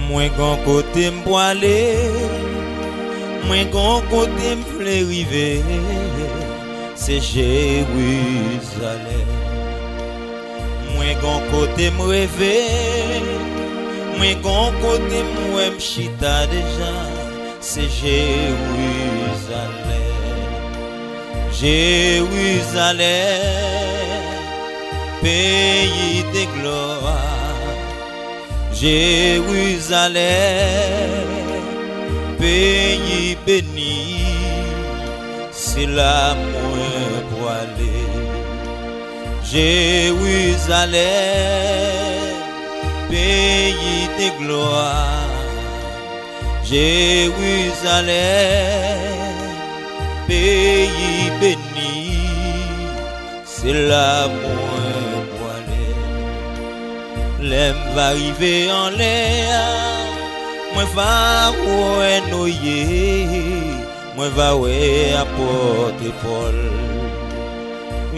Moi gon côté m'poilé, moi gon côté m'vle river, c'est Jérusalem. Moi gon côté m'rêver, moi gon côté m'chita déjà, c'est Jérusalem. Jérusalem, pays de gloire. Jérusalem, pays béni, c'est là moi pour aller. Jérusalem, pays de gloire. Jérusalem, pays béni, c'est là moi pour aller. L'aime va arriver en l'air, moi va oué noyer, moi va oué apporter Paul.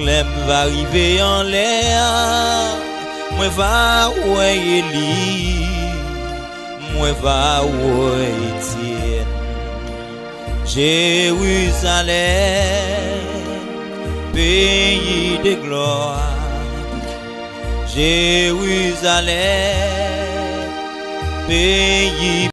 L'aime va arriver en l'air, moi va oué Élie, moi va oué Étienne. Jérusalem, pays de gloire. Jérusalem, pays